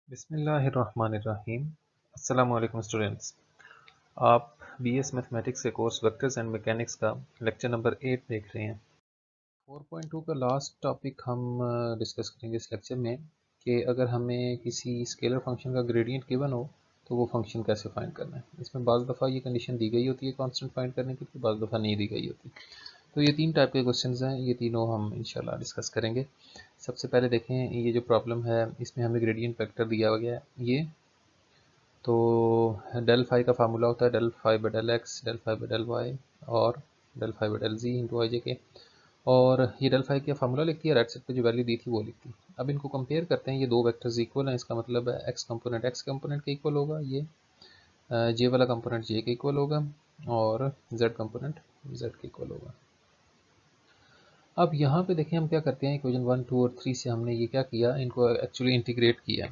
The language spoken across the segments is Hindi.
बिस्मिल्लाहिर्रहमानिर्रहीम। अस्सलाम वालेकुम स्टूडेंट्स। आप बीएस मैथमेटिक्स के कोर्स वेक्टर्स एंड मैकेनिक्स का लेक्चर नंबर 8 देख रहे हैं। 4.2 का लास्ट टॉपिक हम डिस्कस करेंगे इस लेक्चर में कि अगर हमें किसी स्केलर फंक्शन का ग्रेडियंट गिवन हो तो वो फंक्शन कैसे फाइंड करना है। इसमें बाज़ दफ़ा ये कंडीशन दी गई होती है कांस्टेंट फाइंड करने की, बाज़ दफ़ा नहीं दी गई होती। तो ये 3 टाइप के क्वेश्चंस हैं, ये तीनों हम इंशाल्लाह डिस्कस करेंगे। सबसे पहले देखें, ये जो प्रॉब्लम है इसमें हमें ग्रेडियंट वेक्टर दिया गया है ये। तो डेल फाई का फार्मूला होता है del phi by del X, del phi by del Y और del phi by del Z into I J K. और ये डेल फाई का फार्मूला लिखती है, राइट साइड पे जो वैल्यू दी थी वो लिखती है। अब इनको कंपेयर करते हैं, ये दो वेक्टर्स इक्वल हैं, इसका मतलब है एक्स कंपोनेंट के इक्वल होगा, ये जे वाला कंपोनेंट जे के इक्वल होगा और जेड कंपोनेंट जेड के इक्वल होगा। अब यहाँ पे देखें हम क्या करते हैं, इक्वेशन 1, 2 और 3 से हमने ये क्या किया, इनको एक्चुअली इंटीग्रेट किया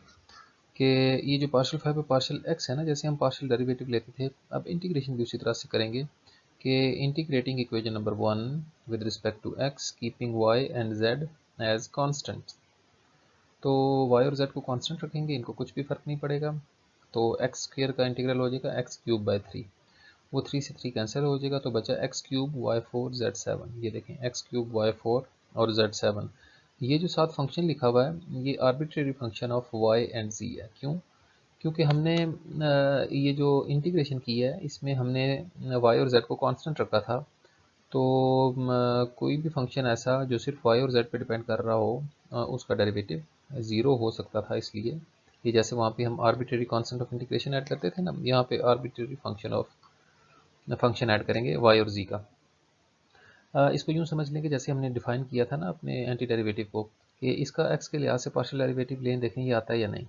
कि ये जो पार्शियल फाई पे पार्शियल एक्स है ना, जैसे हम पार्शियल डेरिवेटिव लेते थे, अब इंटीग्रेशन भी उसी तरह से करेंगे कि integrating equation number 1 with respect to X keeping Y and Z as constant. तो वाई और जेड को कांस्टेंट रखेंगे, इनको कुछ भी फर्क नहीं पड़ेगा। तो एक्स स्क्वेयर का इंटीग्रल हो जाएगा एक्स क्यूब बाई 3, वो 3 से 3 कैंसिल हो जाएगा, तो बचा एक्स क्यूब वाई 4 जेड 7। ये देखें एक्स क्यूब वाई 4 और जेड 7। ये जो साथ फंक्शन लिखा हुआ है ये arbitrary function of Y and Z है। क्यों? क्योंकि हमने ये जो इंटीग्रेशन की है इसमें हमने वाई और जेड को कांस्टेंट रखा था। तो कोई भी फंक्शन ऐसा जो सिर्फ वाई और जेड पे डिपेंड कर रहा हो उसका डेरिवेटिव ज़ीरो हो सकता था। इसलिए ये जैसे वहाँ पे हम arbitrary constant of integration add करते थे ना, यहाँ पे आर्बिट्रेरी फंक्शन ऐड करेंगे वाई और जी का। इसको यूँ समझ लें कि जैसे हमने डिफाइन किया था ना अपने एंटी डेरिवेटिव को, कि इसका एक्स के लिहाज से पार्शियल डेरिवेटिव लें, देखें ये आता है या नहीं।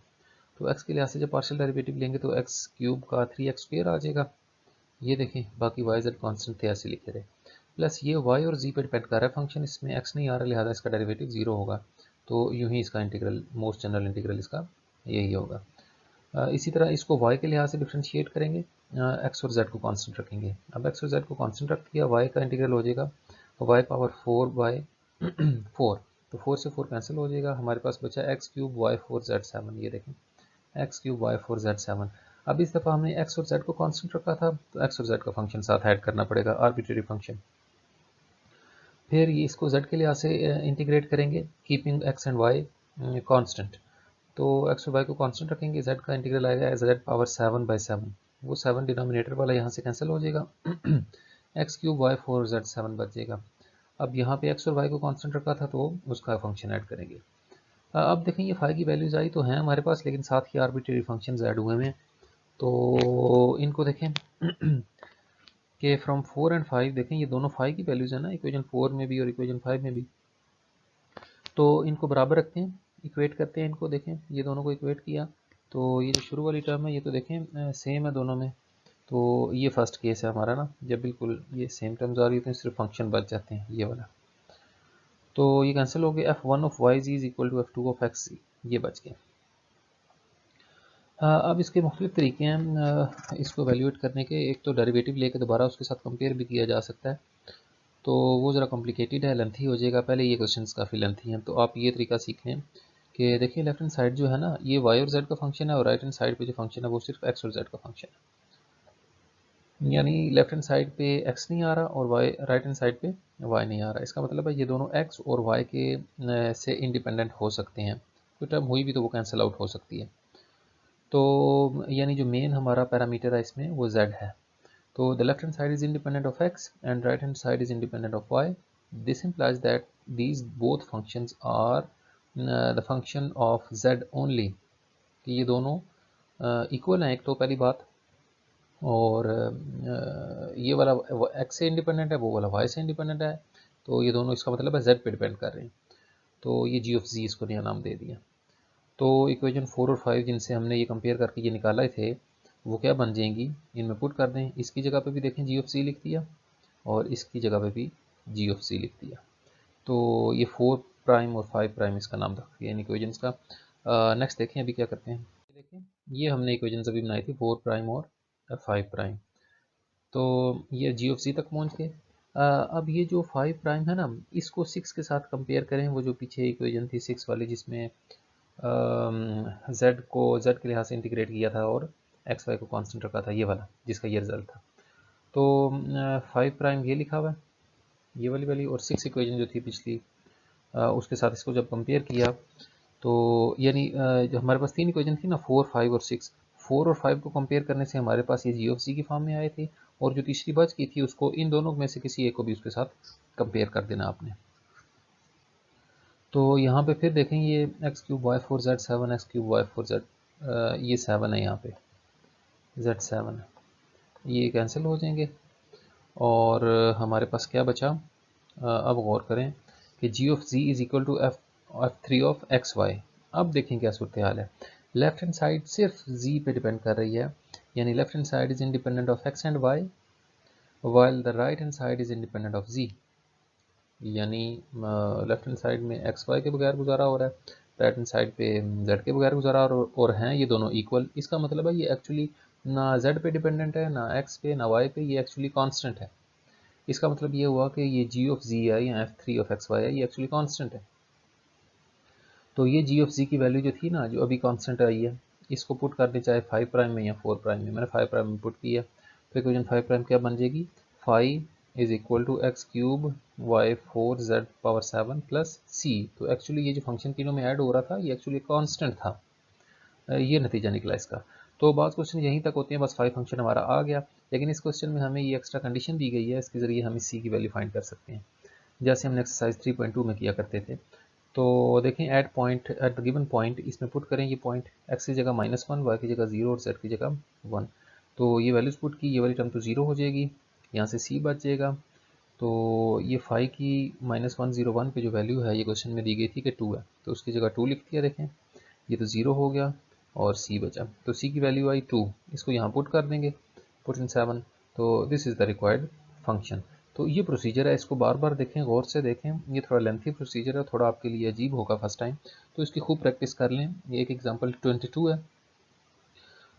तो एक्स के लिहाज से जब पार्शियल डेरिवेटिव लेंगे तो एक्स क्यूब का 3x स्क्वेयर आ जाएगा। ये देखें, बाकी वाई जेड कॉन्स्टेंट थे ऐसे लिखे रहे। प्लस ये वाई और जी पर डिपेंड कर रहा है फंक्शन, इसमें एक्स नहीं आ रहा, लिहाजा इसका डेरिवेटिव जीरो होगा। तो यूँ ही इसका इंटीग्रल, मोस्ट जनरल इंटीग्रल इसका यही होगा। इसी तरह इसको y के लिहाज से डिफ्रेंशिएट करेंगे, x और z को कांस्टेंट रखेंगे। अब x और z को कांस्टेंट रख दिया, y का इंटीग्रल हो जाएगा y पावर 4 बाई 4। तो 4 से 4 कैंसिल हो जाएगा, हमारे पास बचा x क्यूब वाई 4 जेड 7। ये देखें x क्यूब वाई 4 जेड 7। अब इस दफ़ा हमने x और z को कांस्टेंट रखा था, तो x और z का फंक्शन साथ ऐड करना पड़ेगा, आर्बिट्रेरी फंक्शन। फिर ये इसको z के लिहाज से इंटीग्रेट करेंगे, keeping x and y constant. तो एक्स और वाई को कांस्टेंट रखेंगे, जेड का इंटीग्रल आएगा जेड पावर 7 बाई 7। वो 7 डिनोमिनेटर वाला यहाँ से कैंसिल हो जाएगा, एक्स क्यूब वाई 4 जेड 7 बच जाएगा। अब यहाँ पे एक्स और वाई को कांस्टेंट रखा था तो उसका फंक्शन ऐड करेंगे। अब देखें ये फाई की वैल्यूज आई तो हैं हमारे पास, लेकिन साथ ही आर्बिट्रेरी फंक्शंस ऐड हुए हैं। तो इनको देखें कि फ्रॉम 4 एंड 5, देखें ये दोनों फाई की वैल्यूज है ना, इक्वेशन 4 में भी और इक्वेशन 5 में भी। तो इनको बराबर रखते हैं, इक्वेट करते हैं इनको। देखें ये दोनों को इक्वेट किया तो ये जो शुरू वाली टर्म है ये तो देखें सेम है दोनों में। तो ये फर्स्ट केस है हमारा ना, जब बिल्कुल ये सेम टर्म्स आ रही होती हैं, सिर्फ फंक्शन बच जाते हैं ये वाला। तो ये कैंसिल हो गया, f1 of Y Z is equal to f2 of X Z, ये बच गया। अब इसके मुख्तलिफ तरीके हैं इसको वैल्यूएट करने के। एक तो डेरिवेटिव लेके दोबारा उसके साथ कंपेयर भी किया जा सकता है, तो वो ज़रा कॉम्प्लिकेटेड है, लेंथी हो जाएगा। पहले ये क्वेश्चंस काफ़ी लेंथी हैं, तो आप ये तरीका सीख लें कि देखिए लेफ्ट हैंड साइड जो है ना ये वाई और जेड का फंक्शन है, और राइट हैंड साइड पे जो फंक्शन है वो सिर्फ एक्स और जेड का फंक्शन है। यानी लेफ्ट हैंड साइड पे एक्स नहीं आ रहा और वाई, राइट हैंड साइड पे वाई नहीं आ रहा। इसका मतलब है ये दोनों एक्स और वाई के से इंडिपेंडेंट हो सकते हैं, कोई टर्म हुई भी तो वो कैंसिल आउट हो सकती है। तो यानी जो मेन हमारा पैरामीटर है इसमें वो जेड है। तो the left hand side is independent of x and right hand side is independent of y. This implies that these both functions are the function of z only. कि ये दोनों इक्वल हैं, एक तो पहली बात, और ये वाला x से इंडिपेंडेंट है, वो वाला y से इंडिपेंडेंट है। तो ये दोनों, इसका मतलब है z पे डिपेंड कर रहे हैं। तो ये g ऑफ z इसको नया नाम दे दिया। तो इक्वेशन 4 और 5 जिनसे हमने ये कंपेयर करके ये निकाला थे वो क्या बन जाएंगी, इनमें पुट कर दें। इसकी जगह पे भी देखें जी ऑफ सी लिख दिया और इसकी जगह पे भी जी ऑफ सी लिख दिया। तो ये 4 प्राइम और 5 प्राइम इसका नाम रख दिया इन इक्वेशंस का। नेक्स्ट देखें अभी क्या करते हैं। देखें ये हमने इक्वेशंस अभी बनाई थी 4 प्राइम और 5 प्राइम, तो ये जी ऑफ सी तक पहुँच गए। अब ये जो 5 प्राइम है ना, इसको 6 के साथ कंपेयर करें, वो जो पीछे इक्वेशन थी 6 वाली जिसमें जेड को जेड के लिहाज से इंटीग्रेट किया था और एक्स वाई को कांस्टेंट रखा था, ये वाला जिसका ये रिजल्ट था। तो 5 प्राइम ये लिखा हुआ है, ये वाली वैल्यू, और 6 इक्वेशन जो थी पिछली उसके साथ इसको जब कंपेयर किया तो यानी जो हमारे पास 3 इक्वेशन थी ना, 4, 5 और 6, 4 और 5 को कंपेयर करने से हमारे पास ये जी ऑफ सी की फॉर्म में आए थे, और जो तीसरी बच की थी उसको इन दोनों में से किसी एक को भी उसके साथ कंपेयर कर देना आपने। तो यहाँ पे फिर देखें ये X cube Y four Z seven, X cube Y four Z, ये 7 है, यहाँ पे जेड 7 है, ये कैंसिल हो जाएंगे और हमारे पास क्या बचा। अब गौर करें कि G of Z is equal to F three of X Y. अब देखें क्या सूरत हाल है, लेफ्ट हैंड साइड सिर्फ जी पे डिपेंड कर रही है, यानी left hand side is independent of X and Y, while the right hand side is independent of Z. यानी लेफ्ट हैंड साइड में एक्स वाई के बगैर गुजारा हो रहा है, राइट हैंड साइड पे जेड के बगैर गुजारा और हैं ये दोनों इक्वल। इसका मतलब है ये एक्चुअली ना जेड पे डिपेंडेंट है, ना एक्स पे, ना वाई पे, ये एक्चुअली कांस्टेंट है। इसका मतलब ये हुआ कि ये जी ऑफ जी है या F three of X Y है, ये एक्चुअली कांस्टेंट है। तो ये जी ऑफ जी की वैल्यू जो थी ना, जो अभी कांस्टेंट आई है, इसको पुट कर दे चाहे 5 प्राइम में या 4 प्राइम में। मैंने 5 प्राइम में पुट किया, तो इक्वेशन 5 प्राइम क्या बन जाएगी, 5 is equal to X cube Y four Z power 7 plus C. तो एक्चुअली ये जो फंक्शन तीनों में ऐड हो रहा था ये एक्चुअली कांस्टेंट था, ये नतीजा निकला इसका। तो बात क्वेश्चन यहीं तक होते हैं, बस 5 फंक्शन हमारा आ गया, लेकिन इस क्वेश्चन में हमें ये एक्स्ट्रा कंडीशन दी गई है, इसके जरिए हम इस सी की वैल्यू फाइंड कर सकते हैं, जैसे हमने एक्सरसाइज 3.2 में किया करते थे। तो देखें at point at the given point, इसमें पुट करें ये पॉइंट, एक्स की जगह -1, वाई की जगह 0 और जेड की जगह 1। तो ये वैल्यूज पुट की, ये वाली टर्म तो 0 हो जाएगी, यहाँ से सी बच जाएगा। तो ये 5 की -101 पे जो वैल्यू है ये क्वेश्चन में दी गई थी कि 2 है, तो उसकी जगह 2 लिख दिया। देखें ये तो 0 हो गया और सी बचा, तो सी की वैल्यू आई 2, इसको यहाँ पुट कर देंगे, पुट इन 7। तो this is the required function. तो ये प्रोसीजर है, इसको बार बार देखें, गौर से देखें, ये थोड़ा लेंथी प्रोसीजर है, थोड़ा आपके लिए अजीब होगा फर्स्ट टाइम, तो इसकी खूब प्रैक्टिस कर लें। ये एक एग्जांपल 22 है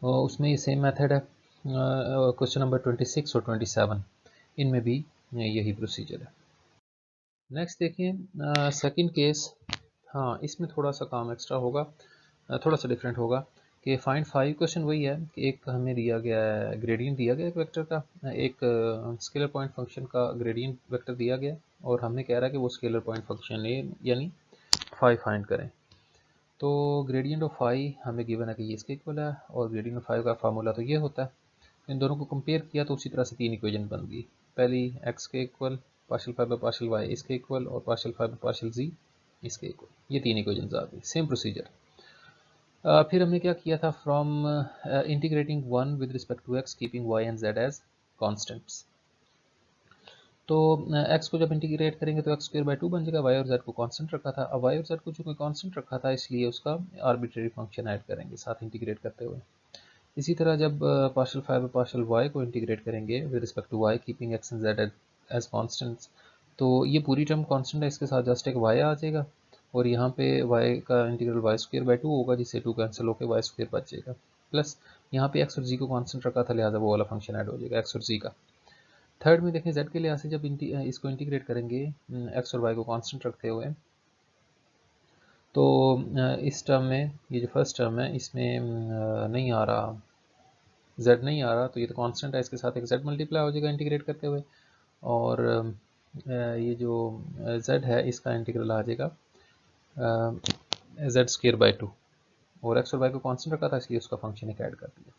और उसमें ये सेम मेथड है, क्वेश्चन नंबर 26 और 27 इनमें भी यही प्रोसीजर है। नेक्स्ट देखिए सेकंड केस, हाँ इसमें थोड़ा सा काम एक्स्ट्रा होगा, थोड़ा सा डिफरेंट होगा कि फाइंड 5। क्वेश्चन वही है कि एक हमें दिया गया है ग्रेडियंट, दिया गया एक वेक्टर का, एक स्केलर पॉइंट फंक्शन का ग्रेडियंट वेक्टर दिया गया और हमें कह रहा है कि वो स्केलर पॉइंट फंक्शन है, यानी 5 फाइंड करें। तो ग्रेडियंट ऑफ 5 हमें गिवन है कि ये इसके इक्वल है, और ग्रेडियंट ऑफ 5 का फार्मूला तो ये होता है। इन दोनों को कंपेयर किया तो उसी तरह से 3 इक्वेशन बन गई। पहली एक्स के equal, partial 5 by partial Y इसके इक्वल, और पार्शियल 5 बाई पार्शियल जी इसके इक्वल, ये 3 इक्वेशन आ गई, सेम प्रोसीजर। फिर हमने क्या किया था, from integrating 1 with respect to X keeping Y and Z as constants. तो एक्स को जब इंटीग्रेट करेंगे तो एक्स स्क्वायर बाई 2 बन जाएगा, वाई और जेड को कांस्टेंट रखा था, अब वाई और जेड को जो कोई कांस्टेंट रखा था इसलिए उसका आर्बिट्रेरी फंक्शन ऐड करेंगे साथ इंटीग्रेट करते हुए। इसी तरह जब पार्शियल 5 पार्शियल वाई को इंटीग्रेट करेंगे with respect to Y keeping X and Z as constants, तो ये पूरी टर्म कांस्टेंट है, इसके साथ जस्ट एक वाई आ जाएगा, और यहाँ पे वाई का इंटीग्रल वाई स्क्वायर बाई 2 होगा, जिससे 2 कैंसिल होकर वाई स्क्वायर बच जाएगा, प्लस यहाँ पे एक्स और जी को कांस्टेंट रखा था, लिहाजा वो वाला फंक्शन ऐड हो जाएगा एक्स और जी का। थर्ड में देखें जेड के लिहाज से जब इसको इंटीग्रेट करेंगे एक्स और वाई को कांस्टेंट रखते हुए, तो इस टर्म में ये जो फर्स्ट टर्म है इसमें नहीं आ रहा, z नहीं आ रहा, तो ये तो कांस्टेंट है, इसके साथ एक z मल्टीप्लाई हो जाएगा इंटीग्रेट करते हुए, और ये जो z है इसका इंटीग्रल आ जाएगा z स्क्वायर बाई 2, और x और y को कांस्टेंट रखा था इसलिए उसका फंक्शन एक ऐड कर दिया।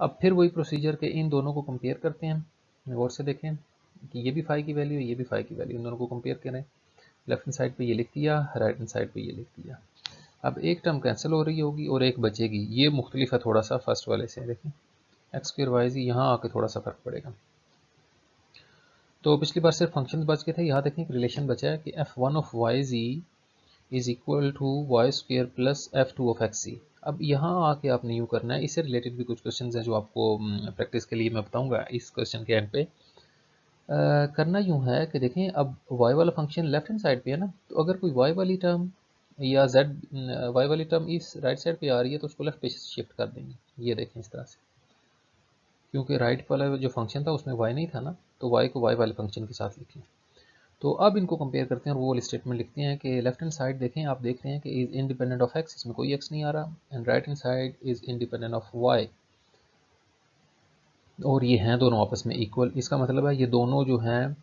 अब फिर वही प्रोसीजर के इन दोनों को कंपेयर करते हैं, गौर से देखें कि ये भी 5 की वैल्यू है, ये भी 5 की वैल्यू, इन दोनों को कंपेयर करें, लेफ्ट हैंड साइड पे ये लिख दिया, राइट हैंड साइड पे ये लिख दिया। अब एक टर्म कैंसिल हो रही होगी और एक बचेगी, ये मुख्तलिफ है थोड़ा सा फर्स्ट वाले से, देखें एक्स स्क्वायर वाई जी, यहाँ आके थोड़ा सा फर्क पड़ेगा। तो पिछली बार सिर्फ फंक्शन बच गए थे, यहाँ देखें एक रिलेशन बचा है कि f1 of Y Z is equal to Y square plus f2 of X Z. अब यहाँ आके आपने यूँ करना है, इससे रिलेटेड भी कुछ क्वेश्चन हैं जो आपको प्रैक्टिस के लिए मैं बताऊंगा इस क्वेश्चन के एंड पे। करना यूँ है कि देखें अब y वाला फंक्शन लेफ्ट हैंड साइड पे है ना, तो अगर कोई y वाली टर्म या z y वाली टर्म इस राइट साइड पे आ रही है तो उसको लेफ्ट पे शिफ्ट कर देंगे, ये देखें इस तरह से, क्योंकि राइट वाला जो फंक्शन था उसमें y नहीं था ना, तो y को y वाले फंक्शन के साथ लिखें। तो अब इनको कंपेयर करते हैं और वो वाली स्टेटमेंट लिखते हैं कि लेफ्ट हैंड साइड देखें, आप देख रहे हैं कि इज इंडिपेंडेंट ऑफ एक्स, इसमें कोई एक्स नहीं आ रहा, and right hand side is independent of Y, और ये हैं दोनों आपस में इक्वल। इसका मतलब है ये दोनों जो हैं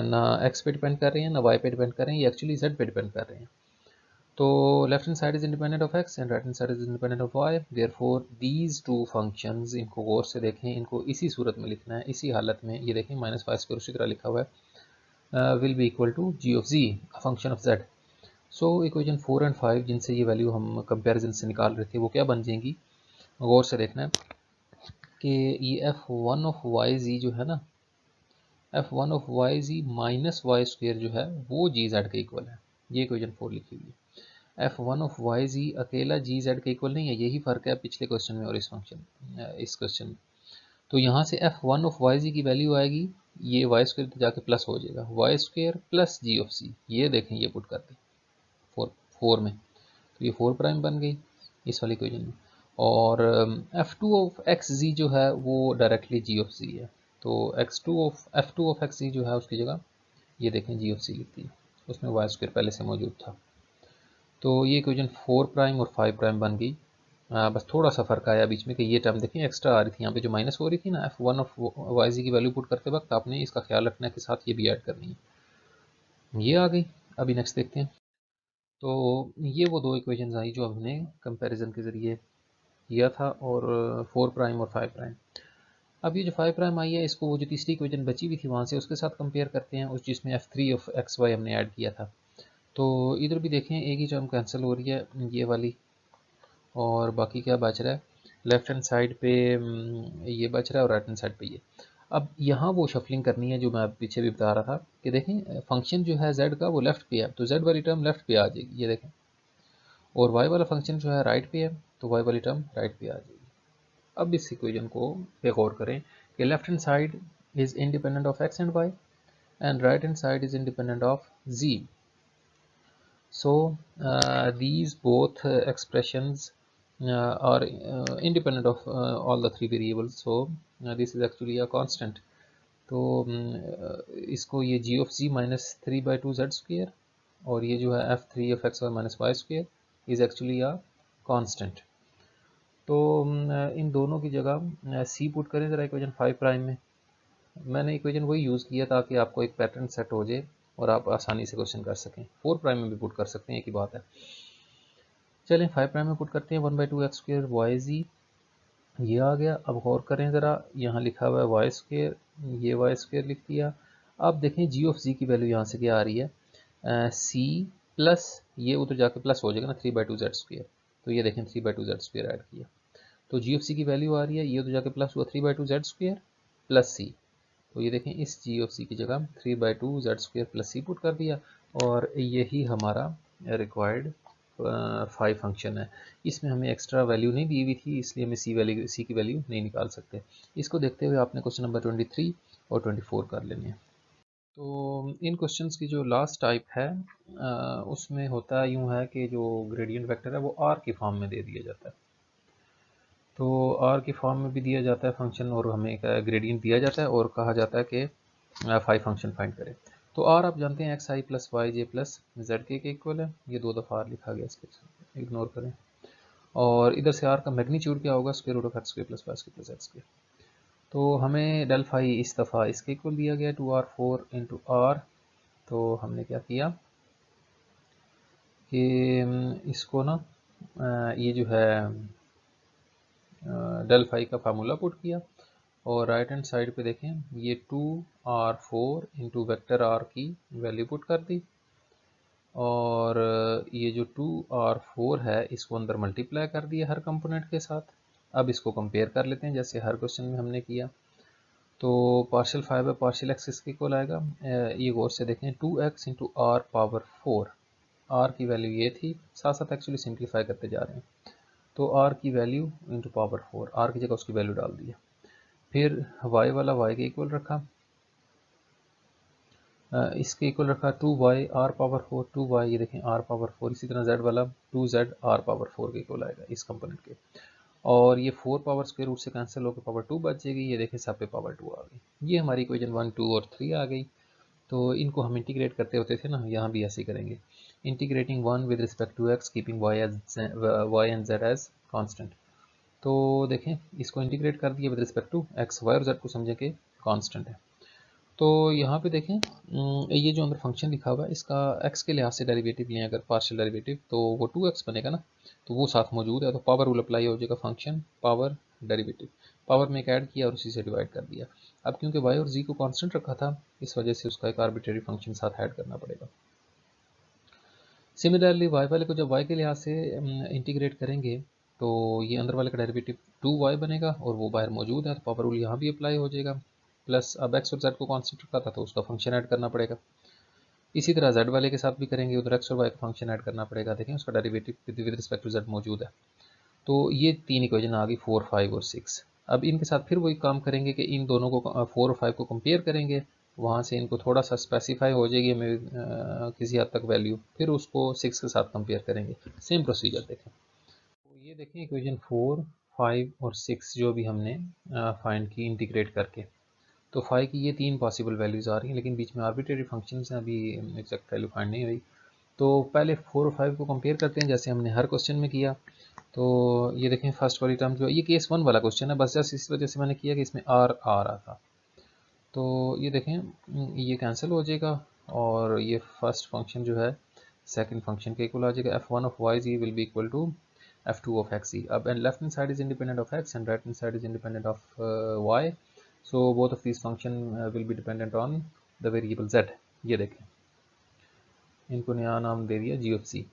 ना एक्स पे डिपेंड कर रहे हैं ना वाई पे डिपेंड कर रहे हैं, ये एक्चुअली जेड पे डिपेंड कर रहे हैं। तो left hand side is independent of X and right hand side is independent of Y, therefore these two functions, इनको गौर से देखें, इनको इसी सूरत में लिखना है, इसी हालत में। ये देखें माइनस वाई स्क्वायर उसी तरह लिखा हुआ है, will be equal to G of G, a function of Z. So equation 4 and 5 जिनसे ये वैल्यू हम कंपेरिजन से निकाल रहे थे वो क्या बन जाएंगी, गौर से देखना है कि ये F one of Y G जो है ना, F one of Y G minus Y square जो है वो जी जेड के इक्वल है। ये इक्वेशन 4 लिखी हुई है। एफ वन ऑफ वाई जी अकेला जी जेड के इक्वल नहीं है, यही फ़र्क है पिछले क्वेश्चन में और इस फंक्शन इस क्वेश्चन में। तो यहाँ से एफ वन ऑफ वाई जी की वैल्यू आएगी, ये वाई स्क्वेयर तो जाके प्लस हो जाएगा, Y square plus G of C, ये देखें ये पुट कर दें फोर में, तो ये 4 प्राइम बन गई इस वाली इक्वेशन में। और एफ टू ऑफ एक्स जी जो है वो डायरेक्टली जी ऑफ जी है, तो एफ टू ऑफ एक्स जी जो है उसकी जगह ये देखें जी ऑफ सी लिखती है, उसमें वाई स्क्वायर पहले से मौजूद था। तो ये इक्वेशन 4 प्राइम और 5 प्राइम बन गई। बस थोड़ा सा फर्क आया बीच में कि ये टर्म देखें एक्स्ट्रा आ रही थी, यहाँ पे जो माइनस हो रही थी ना, एफ वन ऑफ वाई जी की वैल्यू पुट करते वक्त आपने इसका ख्याल रखना है कि साथ ये भी ऐड करनी है। ये आ गई। अभी नेक्स्ट देखते हैं। तो ये वो दो इक्वेशंस आई जो हमने कंपैरिजन के ज़रिए किया था, और 4 प्राइम और 5 प्राइम। अब ये जो 5 प्राइम आई है इसको वो जो तीसरी इक्वेशन बची हुई थी वहाँ से उसके साथ कंपेयर करते हैं, उस जिसमें F3 ऑफ एक्स वाई हमने ऐड किया था। तो इधर भी देखें एक ही टर्म कैंसिल हो रही है ये वाली, और बाकी क्या बच रहा है, लेफ्ट हैंड साइड पे ये बच रहा है और राइट हैंड साइड पे ये। अब यहाँ वो शफलिंग करनी है जो मैं पीछे भी बता रहा था कि देखें फंक्शन जो है z का वो लेफ्ट पे है, तो z वाली टर्म लेफ्ट पे आ जाएगी, ये देखें। और y वाला फंक्शन जो है राइट पे है, तो y वाली टर्म राइट पे आ जाएगी। अब इस इक्वेशन को पे गौर करें कि left hand side is independent of x and y and right hand side is independent of z. So these both expressions are independent of all the three variables. So this is actually a constant. तो इसको ये g of z minus 3 by 2 z square और ये जो है f3 of x y minus y square is actually a constant. तो इन दोनों की जगह c पुट करें ज़रा इक्वेशन 5 प्राइम में। मैंने इक्वेशन वही यूज़ किया ताकि आपको एक पैटर्न सेट हो जाए और आप आसानी से क्वेश्चन कर सकें। 4 प्राइम में भी पुट कर सकते हैं, एक ही बात है। चलें 5 प्राइम में पुट करते हैं, 1/2 एक्स स्क्वेयर वाई जी, ये आ गया। अब गौर करें ज़रा, यहाँ लिखा हुआ है वाई स्क्वेयर, ये वाई स्क्वेयर लिख दिया। अब देखें जी ऑफ जी की वैल्यू यहाँ से क्या आ रही है, सी प्लस ये उधर जाके प्लस हो जाएगा ना 3/2 जेड स्क्वेयर, तो ये देखें 3/2 जेड स्क्वेयर ऐड किया, तो जी ऑफ सी की वैल्यू आ रही है, ये उधर जाके प्लस हुआ 3/2 जेड स्क्वेयर प्लस सी, तो ये देखें इस जी ऑफ सी की जगह 3/2 जेड स्क्वेयर प्लस सी पुट कर दिया, और यही हमारा रिक्वायर्ड 5 फंक्शन है। इसमें हमें एक्स्ट्रा वैल्यू नहीं दी हुई थी, इसलिए हमें सी की वैल्यू नहीं निकाल सकते। इसको देखते हुए आपने क्वेश्चन नंबर 23 और 24 कर लेने हैं। तो इन क्वेश्चंस की जो लास्ट टाइप है उसमें होता यूँ है कि जो ग्रेडियंट वेक्टर है वो आर की फॉर्म में दे दिया जाता है। तो आर की फॉर्म में भी दिया जाता है फंक्शन, और हमें ग्रेडियंट दिया जाता है और कहा जाता है कि 5 फंक्शन फाइंड करें। तो आर आप जानते हैं एक्स आई प्लस वाई जे प्लस जेड के इक्वल है, ये 2 दफ़ा आर लिखा गया, इसके इग्नोर करें। और इधर से आर का मैग्नीट्यूड क्या होगा, square root of X square plus Y square plus X square. तो हमें डेल फाई इस दफ़ा इसके इक्वल दिया गया 2r4 इंटू आर। तो हमने क्या किया कि इसको ना ये जो है डेल फाई का फार्मूला पुट किया, और राइट हैंड साइड पे देखें ये 2r4 इंटू वेक्टर आर की वैल्यू पुट कर दी, और ये जो 2r4 है इसको अंदर मल्टीप्लाई कर दिया हर कंपोनेंट के साथ। अब इसको कंपेयर कर लेते हैं जैसे हर क्वेश्चन में हमने किया। तो पार्शियल 5 बाई पार्शियल एक्स इसके इक्वल आएगा, ये गौर से देखें 2x into R power 4, R की वैल्यू ये थी, साथ साथ एक्चुअली सिंप्लीफाई करते जा रहे हैं। तो आर की वैल्यू इंटू पावर 4, आर की जगह उसकी वैल्यू डाल दिया। फिर y वाला y के इक्वल रखा, इसके इक्वल रखा 2y आर पावर 4, 2y ये देखें आर पावर 4, इसी तरह z वाला 2z आर पावर 4 के इक्वल आएगा इस कंपोनेंट के, और ये 4 पावर स्क्वायर रूट से कैंसिल होकर पावर 2 बच जाएगी, ये देखें सब पे पावर 2 आ गई। ये हमारी इक्वेशन 1, 2 और 3 आ गई। तो इनको हम इंटीग्रेट करते होते थे ना, यहाँ भी ऐसे ही करेंगे। Integrating 1 with respect to x keeping y and z as constant. तो देखें इसको इंटीग्रेट कर दिया with respect to x, y और z को समझें कि कांस्टेंट है। तो यहाँ पे देखें ये जो अंदर फंक्शन लिखा हुआ है इसका x के लिहाज से डेरिवेटिव लें अगर पार्शियल डेरिवेटिव, तो वो 2x बनेगा ना, तो वो साथ मौजूद है, तो पावर रूल अप्लाई हो जाएगा, फंक्शन पावर डेरिवेटिव, पावर में एक ऐड किया और उसी से डिवाइड कर दिया। अब क्योंकि y और z को कांस्टेंट रखा था, इस वजह से उसका एक आर्बिट्रेरी फंक्शन साथ ऐड करना पड़ेगा। सिमिलरली y वाले को जब y के लिहाज से इंटीग्रेट करेंगे तो ये अंदर वाले का डेरिवेटिव 2y बनेगा और वो बाहर मौजूद है, तो पावर रूल यहाँ भी अप्लाई हो जाएगा। प्लस अब x और z को कांस्टेंट रखा था तो उसका फंक्शन ऐड करना पड़ेगा। इसी तरह z वाले के साथ भी करेंगे, उधर x और y का फंक्शन ऐड करना पड़ेगा। देखें उसका derivative with respect to z मौजूद है। तो ये तीन इक्वेशन आ गई 4, 5 और 6। अब इनके साथ फिर वही काम करेंगे कि इन दोनों को 4 और 5 को कंपेयर करेंगे, वहाँ से इनको थोड़ा सा स्पेसिफाई हो जाएगी हमें किसी हद तक वैल्यू, फिर उसको 6 के साथ कंपेयर करेंगे। सेम प्रोसीजर देखें। तो ये देखें इक्वेशन 4, 5 और 6 जो भी हमने फाइंड की इंटीग्रेट करके, तो 5 की ये तीन पॉसिबल वैल्यूज़ आ रही हैं, लेकिन बीच में आर्बिट्रेरी फंक्शंस हैं, अभी एग्जैक्ट वैल्यू फाइंड नहीं हुई। तो पहले 4 और 5 को कंपेयर करते हैं जैसे हमने हर क्वेश्चन में किया। तो ये देखें फर्स्ट वाली टर्म जो है, ये केस 1 वाला क्वेश्चन है, बस जस्ट इस वजह से मैंने किया कि इसमें आर आ रहा था। तो ये देखें ये कैंसिल हो जाएगा और ये फर्स्ट फंक्शन जो है सेकंड फंक्शन के इक्वल आ जाएगा। f1 of y z will be equal to f2 of x z। अब and left hand side is independent of x and right hand side is independent of y, so both of this function will be dependent on the variable z। ये देखें इनको नया नाम दे दिया g ऑफ c।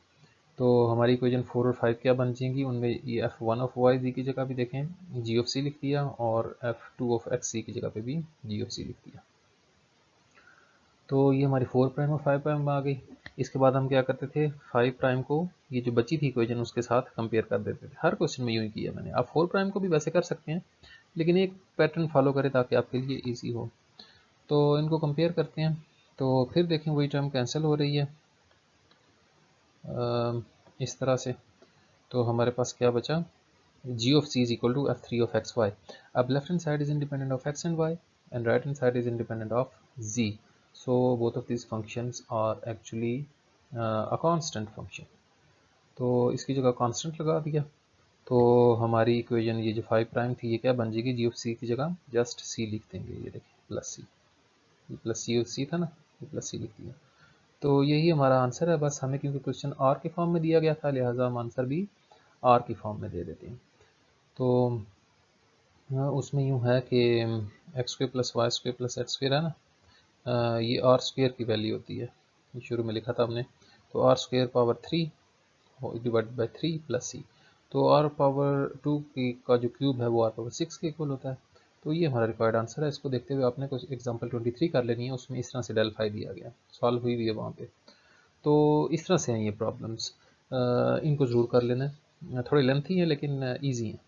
तो हमारी इक्वेशन 4 और 5 क्या बन जाएंगी, उनमें ये f1 ऑफ y z की जगह भी देखें g ऑफ c लिख दिया और f2 ऑफ x c की जगह पे भी g ऑफ c लिख दिया। तो ये हमारी 4 प्राइम और 5 प्राइम आ गई। इसके बाद हम क्या करते थे, 5 प्राइम को ये जो बची थी इक्वेशन उसके साथ कंपेयर कर देते थे। हर क्वेश्चन में यूँ ही किया मैंने। आप 4 प्राइम को भी वैसे कर सकते हैं, लेकिन एक पैटर्न फॉलो करें ताकि आपके लिए ईजी हो। तो इनको कंपेयर करते हैं, तो फिर देखें वही टर्म कैंसिल हो रही है इस तरह से। तो हमारे पास क्या बचा, g of c is equal to f3 of xy। अब left hand side is independent of x and y and right hand side is independent of z, so both of these functions are actually a constant function। तो इसकी जगह कांस्टेंट लगा दिया, तो हमारी इक्वेशन ये जो 5 प्राइम थी ये क्या बन जाएगी, g of c की जगह जस्ट c लिख देंगे। ये देखिए प्लस c, ये प्लस c of c था ना, ये प्लस c लिख दिया। तो यही हमारा आंसर है। बस हमें क्योंकि क्वेश्चन आर के फॉर्म में दिया गया था, लिहाजा हम आंसर भी आर की फॉर्म में दे देते हैं। तो उसमें यूँ है कि X square plus Y square plus H square है ना, ये आर स्क्वेयर की वैल्यू होती है, शुरू में लिखा था हमने। तो R square power 3 divide by 3 plus C. तो आर पावर 2 की का जो क्यूब है वो आर पावर 6 के इक्वल होता है। तो ये हमारा रिक्वायर्ड आंसर है। इसको देखते हुए आपने कुछ एग्जाम्पल 23 कर लेनी है, उसमें इस तरह से डेल 5 दिया गया, सॉल्व हुई भी है वहाँ पे। तो इस तरह से हैं ये प्रॉब्लम्स, इनको ज़रूर कर लेना। थोड़ी लेंथी है लेकिन ईजी हैं।